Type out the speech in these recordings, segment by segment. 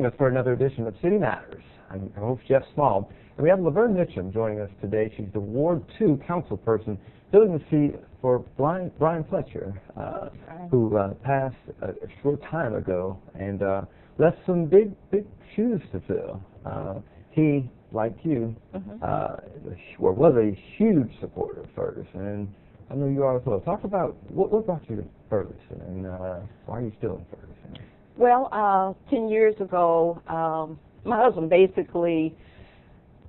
joining us for another edition of City Matters. I'm your host, Jeff Small, and we have Laverne Mitchom joining us today. She's the Ward 2 councilperson, filling the seat for Brian Fletcher, who passed a short time ago and left some big shoes to fill. He, like you, was a huge supporter of Ferguson, and I know you are as well. Talk about what brought you to Ferguson, and why are you still in Ferguson? Well, 10 years ago, my husband basically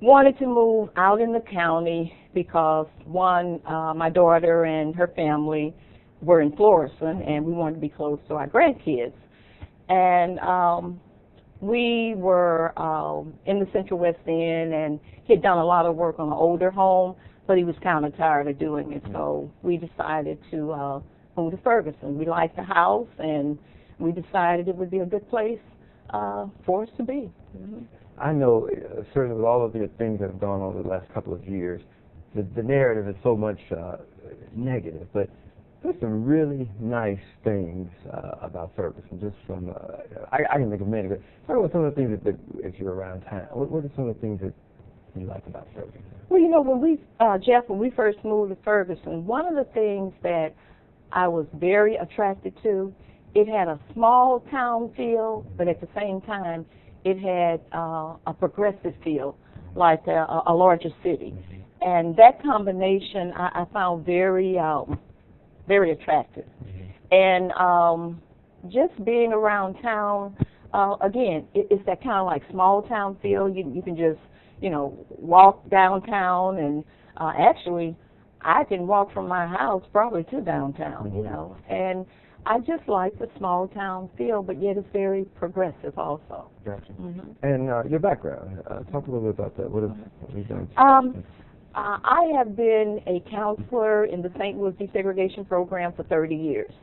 wanted to move out in the county because, one, my daughter and her family were in Florissant, and we wanted to be close to our grandkids. And we were in the Central West End, and he had done a lot of work on an older home, but he was kind of tired of doing it, so we decided to move to Ferguson. We liked the house, and we decided it would be a good place for us to be. I know, certainly with all of the things that have gone on over the last couple of years, the narrative is so much negative, but there's some really nice things about Ferguson. Just from, I can think of many, but talk about some of the things that if you're around town, what are some of the things that you like about Ferguson? Well, you know, when Jeff, when we first moved to Ferguson, one of the things that I was very attracted to, it had a small town feel, but at the same time, it had a progressive feel, like a larger city. And that combination I found very attractive. And just being around town, again, it's that kind of like small town feel. You can just, you know, walk downtown, and actually, I can walk from my house probably to downtown, you know. And I just like the small town feel, but yet it's very progressive also. Gotcha. And your background, talk a little bit about that. What have you done? I have been a counselor in the St. Louis desegregation program for 30 years.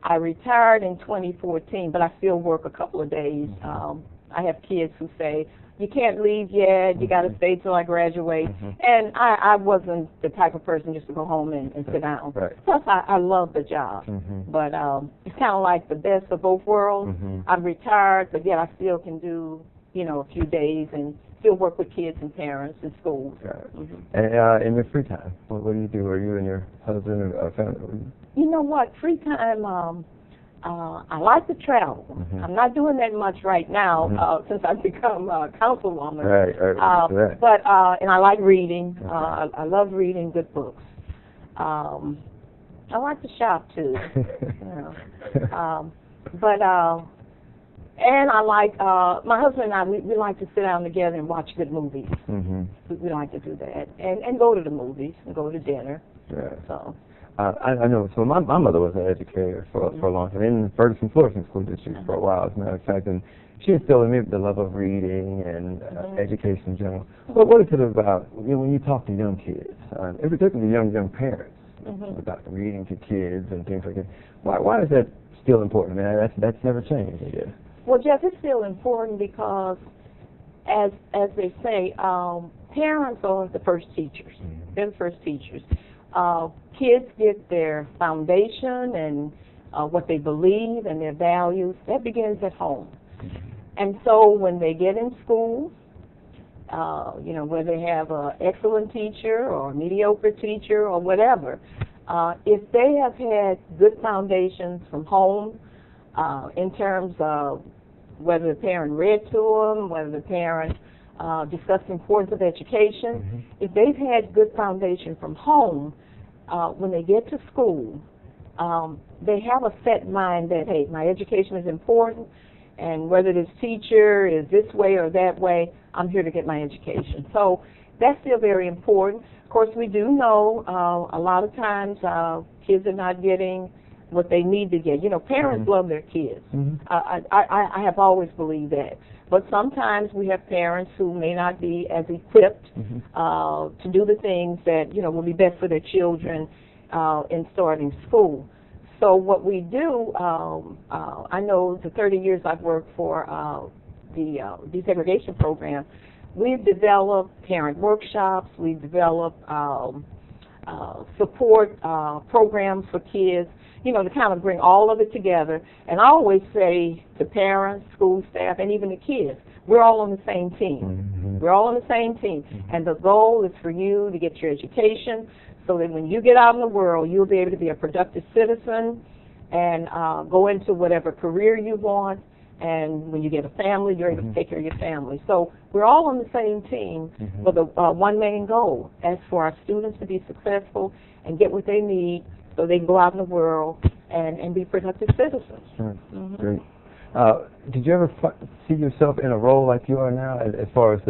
I retired in 2014, but I still work a couple of days. I have kids who say, you can't leave yet, you got to stay till I graduate. And I wasn't the type of person just to go home and sit down. Plus, I love the job. But it's kind of like the best of both worlds. I'm retired, but yet I still can do, you know, a few days and still work with kids and parents in schools. And in your free time, what do you do? Are you and your husband or family? You know what? Free time, I like to travel. I'm not doing that much right now since I've become a councilwoman. But and I like reading. I love reading good books. I like to shop too. You know. And I like my husband and I. We like to sit down together and watch good movies. We like to do that and go to the movies and go to dinner. So. I know. So my mother was an educator for a long time in Ferguson Florissant School District for a while, as a matter of fact, and she instilled in me the love of reading and education in general. But what is it about, you know, when you talk to young kids, in particular young parents, about reading to kids and things like that? Why is that still important? I mean, that's never changed, I guess. Well, Jeff, it's still important because, as they say, parents are the first teachers. They're the first teachers. Kids get their foundation and what they believe and their values. That begins at home. And so when they get in school, you know, whether they have an excellent teacher or a mediocre teacher or whatever, if they have had good foundations from home in terms of whether the parent read to them, whether the parent discussed the importance of education, if they've had good foundation from home, when they get to school, they have a set mind that, hey, my education is important, and whether this teacher is this way or that way, I'm here to get my education. So that's still very important. Of course, we do know a lot of times kids are not getting what they need to get. You know, parents love their kids. I have always believed that. But sometimes we have parents who may not be as equipped to do the things that, you know, will be best for their children in starting school. So what we do, I know the 30 years I've worked for the desegregation program, we've developed parent workshops, we've developed support programs for kids, you know, to kind of bring all of it together. And I always say to parents, school staff, and even the kids, we're all on the same team. Mm-hmm. We're all on the same team. Mm-hmm. And the goal is for you to get your education so that when you get out in the world, you'll be able to be a productive citizen and go into whatever career you want. And when you get a family, you're able to take care of your family. So we're all on the same team with one main goal. That's for our students to be successful and get what they need so they can go out in the world and be productive citizens. Sure. Great. Did you ever see yourself in a role like you are now, as far as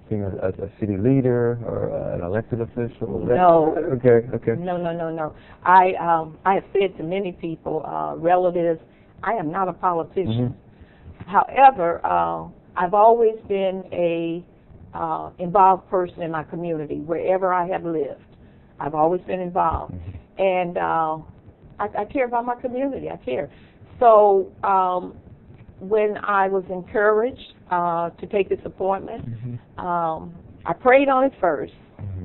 being a city leader or an elected official? No. Okay. No. I have said to many people, relatives, I am not a politician. However, I've always been a involved person in my community wherever I have lived. I've always been involved, and I care about my community. I care. So when I was encouraged to take this appointment, I prayed on it first.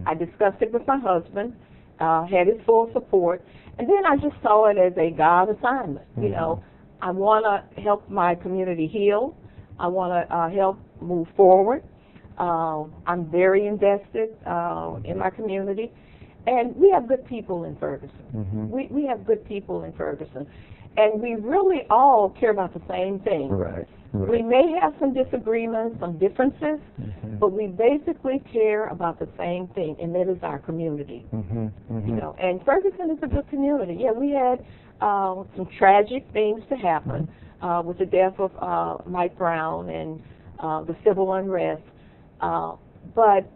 I discussed it with my husband, had his full support, and then I just saw it as a God assignment. You know, I want to help my community heal. I want to help move forward. I'm very invested in my community. And we have good people in Ferguson. We have good people in Ferguson. And we really all care about the same thing. Right. We may have some disagreements, some differences, but we basically care about the same thing, and that is our community. You know, and Ferguson is a good community. Yeah, we had some tragic things to happen with the death of Mike Brown and the civil unrest. But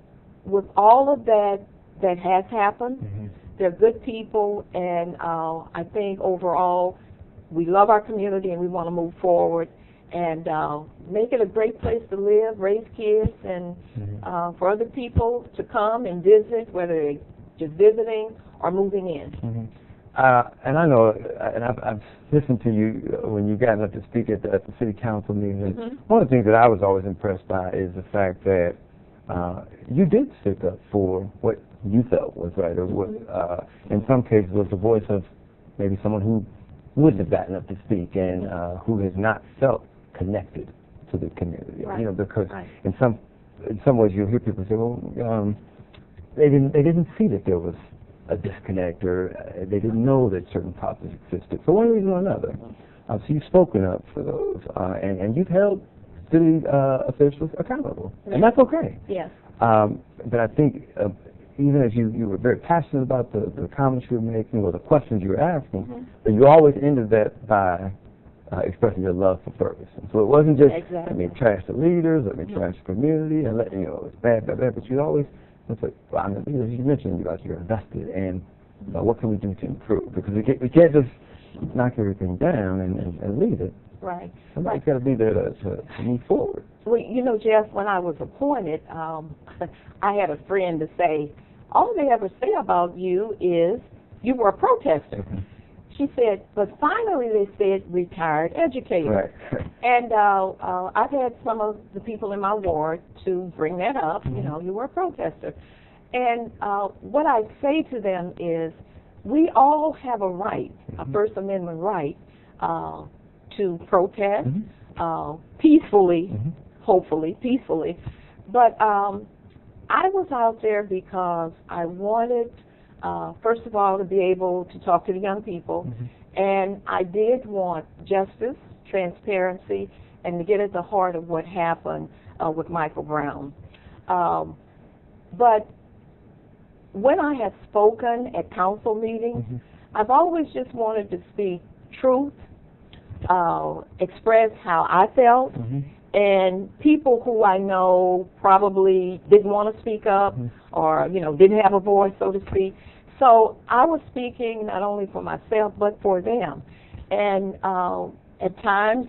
with all of that has happened, they're good people, and I think overall we love our community and we want to move forward and make it a great place to live, raise kids, and for other people to come and visit, whether they're just visiting or moving in. And I know, and I've listened to you when you got up to speak at the city council meeting. And one of the things that I was always impressed by is the fact that you did stick up for what you felt was right, or what, in some cases, was the voice of maybe someone who wouldn't have gotten up to speak and who has not felt connected to the community. You know, because in some ways you'll hear people say, well, they didn't see that there was a disconnect, or they didn't know that certain problems existed for one reason or another. So you've spoken up for those, and you've held city officials accountable, and that's okay. Yes. But I think even as you were very passionate about the comments you were making or the questions you were asking, but you always ended that by expressing your love for Ferguson. So it wasn't just, I mean, trash the leaders, I mean, trash the community, and let, you know, it's bad, but you always, it's like, well, I mean, you mentioned you're invested, and what can we do to improve? Because we can't just knock everything down and leave it. Right. Somebody's got to be there to move forward. Well, you know, Jeff, when I was appointed, I had a friend to say, all they ever say about you is you were a protester. She said, but finally they said retired educator. Right. And I've had some of the people in my ward to bring that up, you know, you were a protester. And what I say to them is, we all have a right, a First Amendment right, to protest peacefully, hopefully, peacefully. But I was out there because I wanted, first of all, to be able to talk to the young people, and I did want justice, transparency, and to get at the heart of what happened with Michael Brown. But when I have spoken at council meetings, I've always just wanted to speak truth, express how I felt, and people who I know probably didn't want to speak up or, you know, didn't have a voice, so to speak. So I was speaking not only for myself but for them. And at times,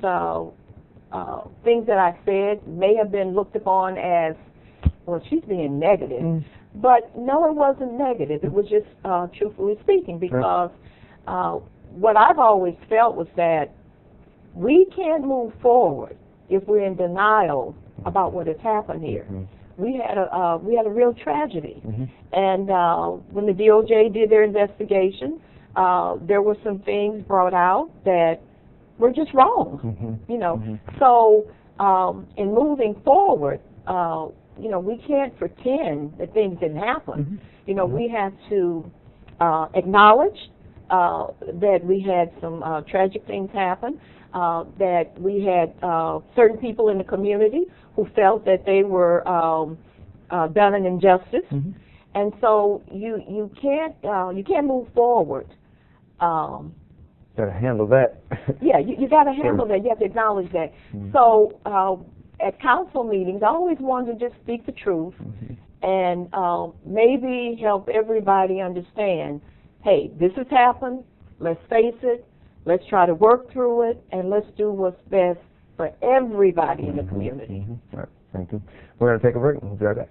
things that I said may have been looked upon as, well, she's being negative. But no, it wasn't negative. It was just truthfully speaking, because what I've always felt was that we can't move forward if we're in denial about what has happened here. we had a real tragedy. And when the DOJ did their investigation, there were some things brought out that were just wrong. You know, so in moving forward, you know, we can't pretend that things didn't happen. You know, we have to acknowledge that we had some tragic things happen, that we had certain people in the community who felt that they were done an injustice, and so you can't move forward. Got to handle that. Yeah, you got to handle that. You have to acknowledge that. So at council meetings, I always wanted to just speak the truth and maybe help everybody understand, hey, this has happened, let's face it, let's try to work through it, and let's do what's best for everybody in the community. All right, thank you. We're going to take a break and we'll be right back.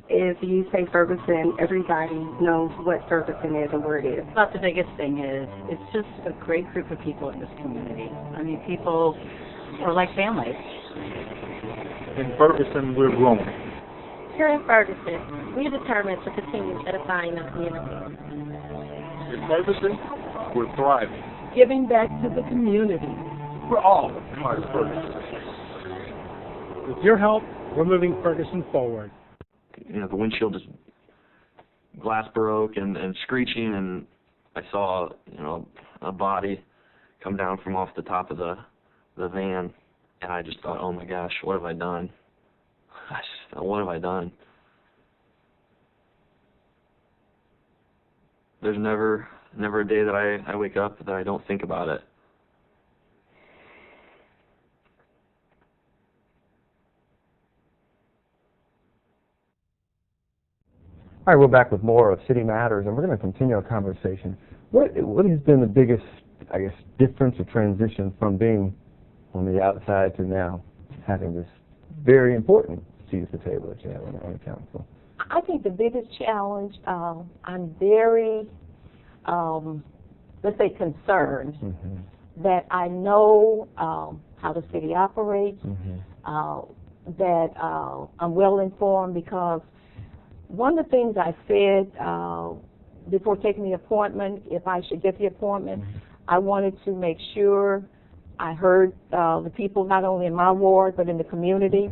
If you say Ferguson, everybody knows what Ferguson is and where it is. But the biggest thing is, it's just a great group of people in this community. I mean, people are like family. In Ferguson, we're growing. Here in Ferguson, we're determined to continue edifying the community. In Ferguson, we're thriving. Giving back to the community. We're all a part of Ferguson. With your help, we're moving Ferguson forward. You know, the windshield just glass broke and screeching, and I saw, you know, a body come down from off the top of the van, and I just thought, oh my gosh, what have I done? What have I done? There's never a day that I wake up that I don't think about it. All right, we're back with more of City Matters, and we're going to continue our conversation. What has been the biggest, I guess, difference or transition from being on the outside to now having this very important seat at the table that you have on the council? I think the biggest challenge, I'm very, let's say, concerned that I know how the city operates, that I'm well informed, because one of the things I said before taking the appointment, if I should get the appointment, I wanted to make sure I heard the people not only in my ward but in the community,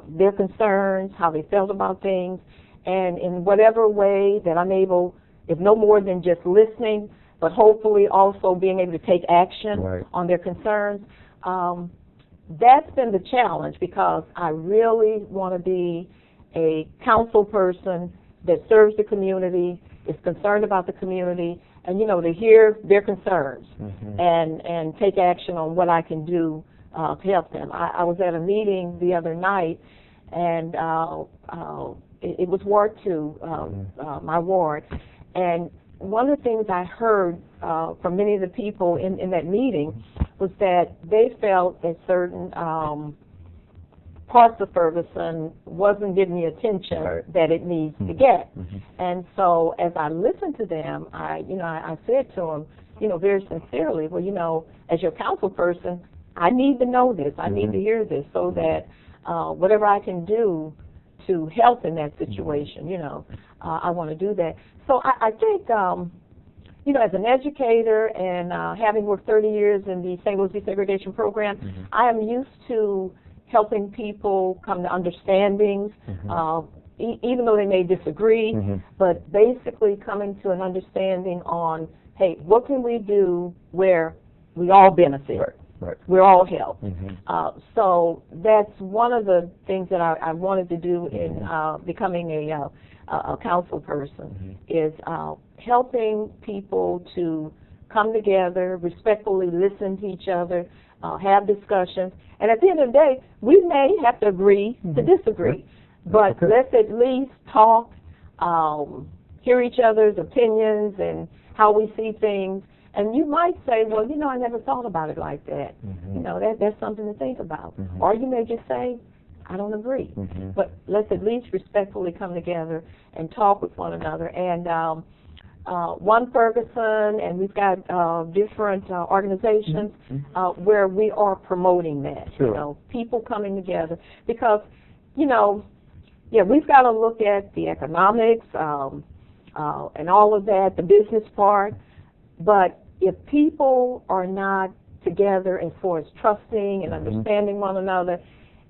their concerns, how they felt about things, and in whatever way that I'm able, if no more than just listening, but hopefully also being able to take action on their concerns. That's been the challenge, because I really want to be a council person that serves the community, is concerned about the community, and, you know, to hear their concerns and take action on what I can do to help them. I was at a meeting the other night, and it was Ward 2, my ward, and one of the things I heard from many of the people in that meeting was that they felt that certain parts of Ferguson wasn't getting the attention that it needs to get. And so as I listened to them, I said to them, you know, very sincerely, well, you know, as your council person, I need to know this. I need to hear this, so that whatever I can do to help in that situation, you know, I want to do that. So I think, you know, as an educator and having worked 30 years in the St. Louis desegregation program, I am used to helping people come to understandings, even though they may disagree, but basically coming to an understanding on, hey, what can we do where we all benefit? We're all helped. So that's one of the things that I wanted to do in becoming a council person, is helping people to come together, respectfully listen to each other, have discussions, and at the end of the day, we may have to agree to disagree, but let's at least talk, hear each other's opinions and how we see things. And you might say, well, you know, I never thought about it like that. You know, that's something to think about. Or you may just say, I don't agree. But let's at least respectfully come together and talk with one another. And One Ferguson, and we've got different organizations where we are promoting that. You know, people coming together, because you know, yeah, we've got to look at the economics and all of that, the business part. But if people are not together as far as trusting and understanding one another,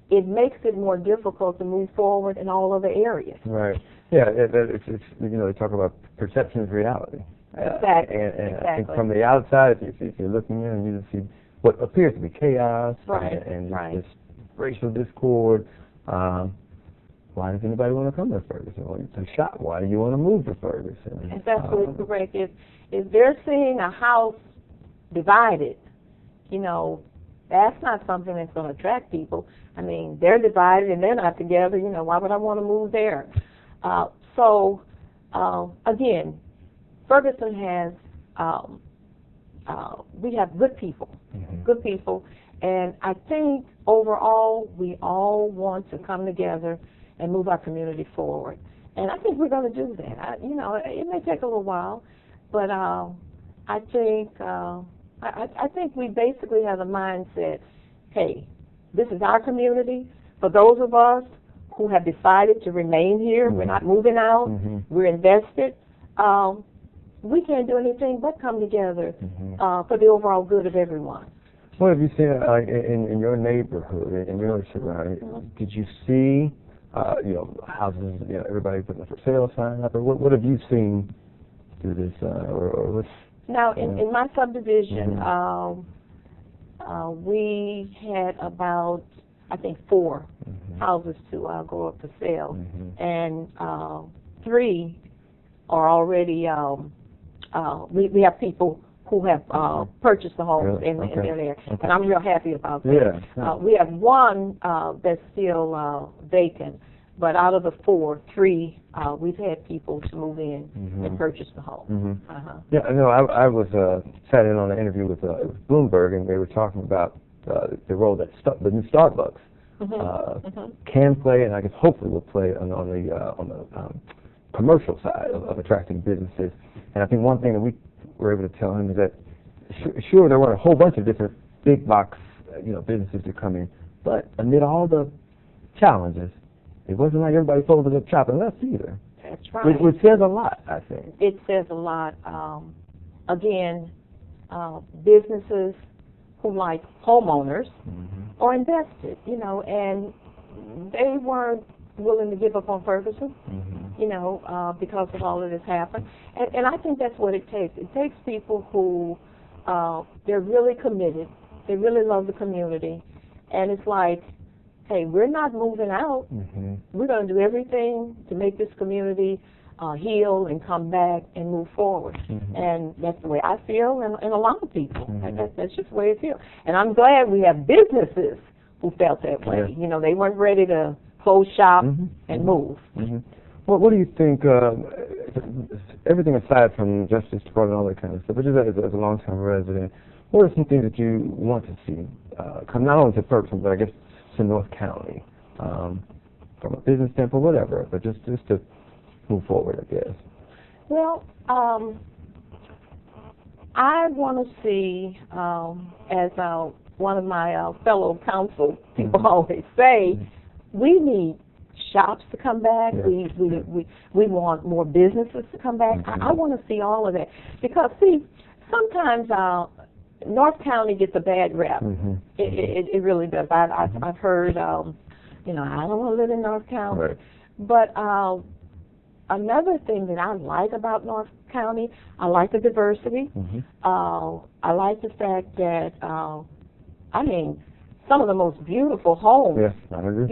it makes it more difficult to move forward in all other areas. Right. Yeah, it's you know, they talk about perception is reality. Exactly. And exactly. I think from the outside, if you're looking in, you just see what appears to be chaos and right. just racial discord. Why does anybody want to come to Ferguson? Well, it's a shop. Why do you want to move to Ferguson? That's absolutely correct. If they're seeing a house divided, you know, that's not something that's going to attract people. I mean, they're divided and they're not together. You know, why would I want to move there? Again, Ferguson has, we have good people, and I think overall we all want to come together and move our community forward. And I think we're going to do that. You know, it may take a little while, but I think we basically have the mindset, hey, this is our community. For those of us who have decided to remain here, we're not moving out, we're invested, we can't do anything but come together for the overall good of everyone. What have you seen in your neighborhood, in your surroundings? Did you see, you know, houses, you know, everybody putting a for sale sign up, or what have you seen through this, or what's... Now, in my subdivision, we had about, I think, 4 houses to go up for sale, and 3 are already, we have people who have purchased the homes, and they're there, and I'm real happy about that. Yeah. We have 1 that's still vacant, but out of the 4, 3, we've had people to move in and purchase the home. Yeah, I know. I was sat in on an interview with Bloomberg, and they were talking about the role that the new Starbucks can play, and I guess hopefully will play on the commercial side of attracting businesses. And I think one thing that we were able to tell him is that sure there were a whole bunch of different big box businesses to come in, but amid all the challenges, it wasn't like everybody folded up shop and left either. That's right. Which says a lot, I think. It says a lot. Again, businesses who, like homeowners, are invested, and they weren't willing to give up on Ferguson, because of all of this happened. And I think that's what it takes. It takes people who, they're really committed, they really love the community, and it's like, hey, we're not moving out. We're going to do everything to make this community heal and come back and move forward. And that's the way I feel, and a lot of people. That's just the way it feels. And I'm glad we have businesses who felt that way. They weren't ready to close shop and move. Well, what do you think, everything aside from Justice Department and all that kind of stuff, but just as a long-time resident, what are some things that you want to see come not only to Ferguson, but I guess to North County, from a business standpoint, whatever, but just to move forward, I guess? Well, I want to see, as one of my fellow council people always say, we need shops to come back. We want more businesses to come back. I want to see all of that because, see, sometimes North County gets a bad rep. It really does. I've heard, I don't want to live in North County. Right. But another thing that I like about North County, I like the diversity. I like the fact that, some of the most beautiful homes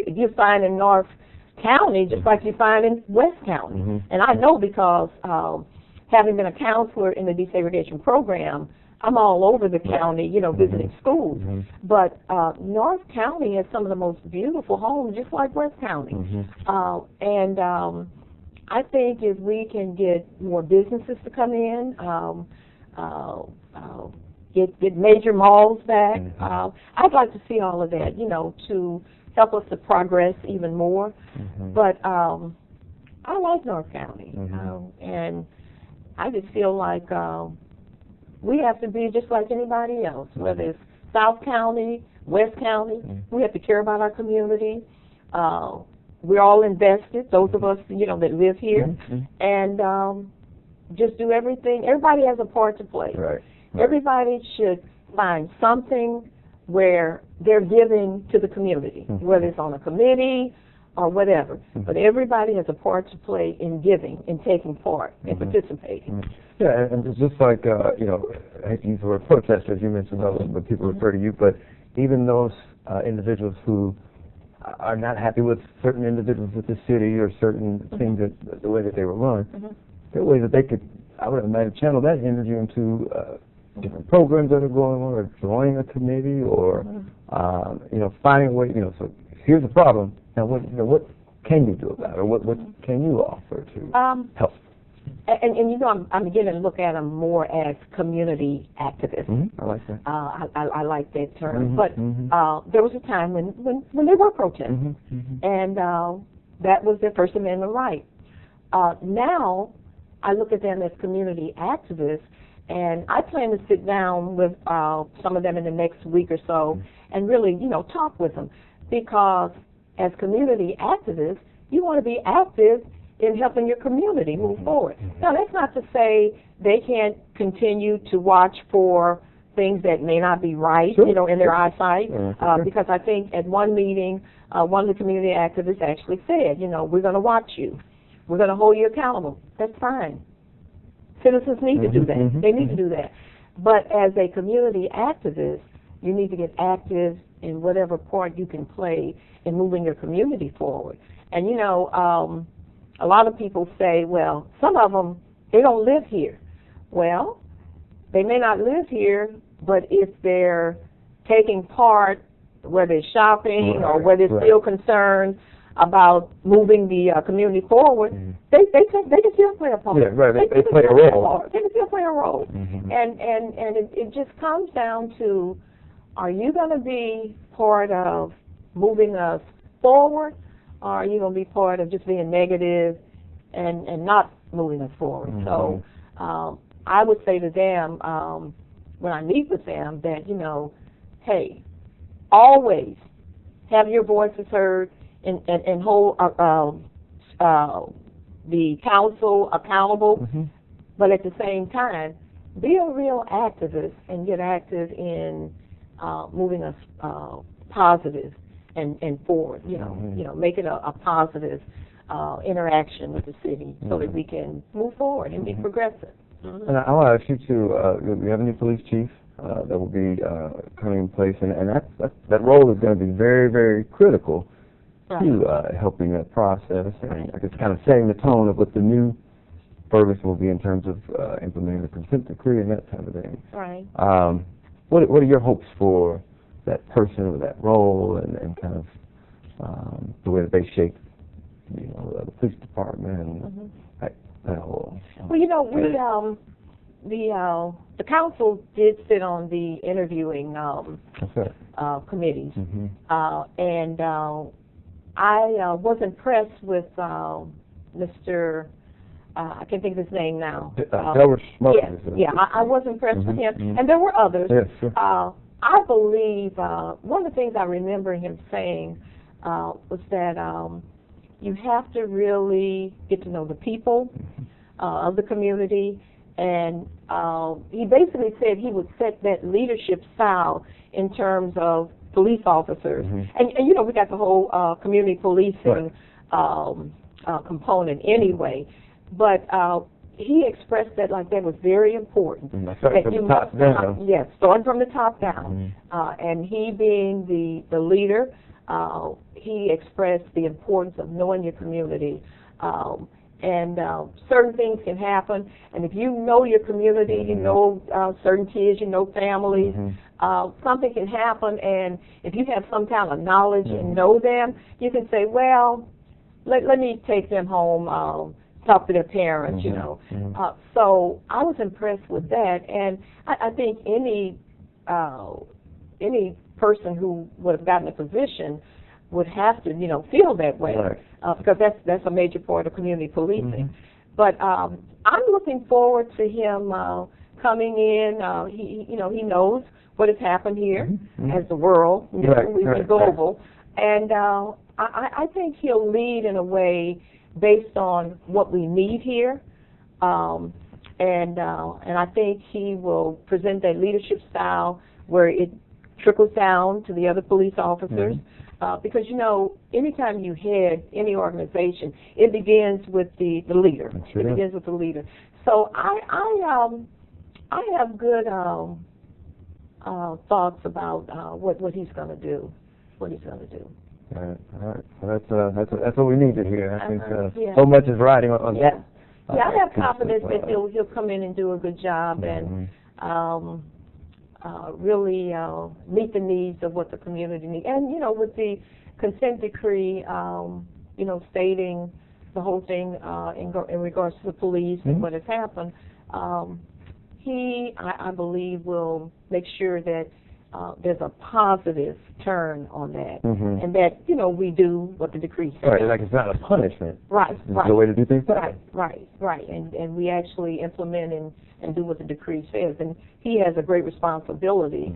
you find in North County, just like you find in West County. And I know because having been a counselor in the desegregation program, I'm all over the county, visiting schools. But North County has some of the most beautiful homes, just like West County. And I think if we can get more businesses to come in, get major malls back, I'd like to see all of that, to help us to progress even more. But I like North County, and I just feel like we have to be just like anybody else, whether it's South County, West County. We have to care about our community. we're all invested, those of us, that live here, and just do everything. Everybody has a part to play. Right. Everybody should find something where they're giving to the community, whether it's on a committee or whatever. But everybody has a part to play in giving, in taking part, in participating. Yeah, and it's just like, I hate to use the word protest, as you mentioned, but people refer to you, but even those individuals who are not happy with certain individuals with the city or certain things, that the way that they were run, there are ways that they could, I would imagine, channel that energy into different programs that are going on, or joining a committee, or finding a way. So here's the problem. Now, what can you do about it, or what can you offer to help? And I'm beginning to look at them more as community activists. I like that. I like that term. But there was a time when they were protesting, and that was their First Amendment right. Now, I look at them as community activists, and I plan to sit down with some of them in the next week or so and really, talk with them. Because as community activists, you want to be active in helping your community move forward. Now, that's not to say they can't continue to watch for things that may not be right, in their eyesight, because I think at one meeting, one of the community activists actually said, we're going to watch you. We're going to hold you accountable. That's fine. Citizens need to do that. They need to do that. But as a community activist, you need to get active in whatever part you can play in moving your community forward. And, a lot of people say, well, some of them, they don't live here. Well, they may not live here, but if they're taking part, whether it's shopping or whether it's still concerned about moving the community forward, they can still play a part. Yeah, right. They play a role. They can still play a role. And it just comes down to, are you going to be part of moving us forward, or are you going to be part of just being negative and not moving us forward? So I would say to them, when I meet with them, that, hey, always have your voices heard and hold the council accountable, but at the same time, be a real activist and get active in moving us positive and forward, make it a positive interaction with the city so that we can move forward and be progressive. And I want to ask you too, we have a new police chief that will be coming in place, and that role is going to be very, very critical to helping that process, and I guess kind of setting the tone of what the new Ferguson will be in terms of implementing the consent decree and that type of thing. Right. What are your hopes for that person or that role, and kind of the way that they shape, the police department and that whole? Well, the council did sit on the interviewing committees, and I was impressed with Mr. I can't think of his name now. I was impressed with him, and there were others. Yes, sure. I believe one of the things I remember him saying was that you have to really get to know the people of the community, and he basically said he would set that leadership style in terms of police officers. And we got the whole community policing component anyway, but he expressed that like that was very important. Starting from the top down. Yes, starting from the top down. And he being the leader, he expressed the importance of knowing your community. And certain things can happen, and if you know your community, you know certain kids, you know families, something can happen, and if you have some kind of knowledge and know them, you can say, well, let me take them home, talk to their parents, So I was impressed with that, and I think any person who would have gotten a position would have to, feel that way, because that's a major part of community policing. But I'm looking forward to him coming in. He knows what has happened here as the world, we've been global, and I think he'll lead in a way based on what we need here, and I think he will present a leadership style where it trickles down to the other police officers. Because, you know, anytime you head any organization, it begins with the leader. Sure. It begins with the leader. So I have good thoughts about what he's going to do. What he's going to do. All right. Well, that's what we need to hear. I think Yeah. so much is riding on that. Yeah, I have confidence that he'll come in and do a good job and really meet the needs of what the community needs. And, you know, with the consent decree, you know, stating the whole thing in regards to the police and what has happened, I believe, will make sure that there's a positive turn on that, and that, you know, we do what the decree says. Right, like it's not a punishment. Right, It's the way to do things better. Right. And we actually implement and do what the decree says. And he has a great responsibility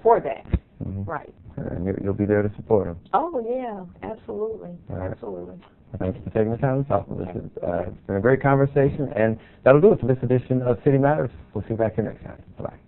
for that. Right. And you'll be there to support him. Oh, yeah, absolutely. Right. Absolutely. Thanks for taking the time to talk with us. It's been a great conversation, and that'll do it for this edition of City Matters. We'll see you back here next time. Bye-bye.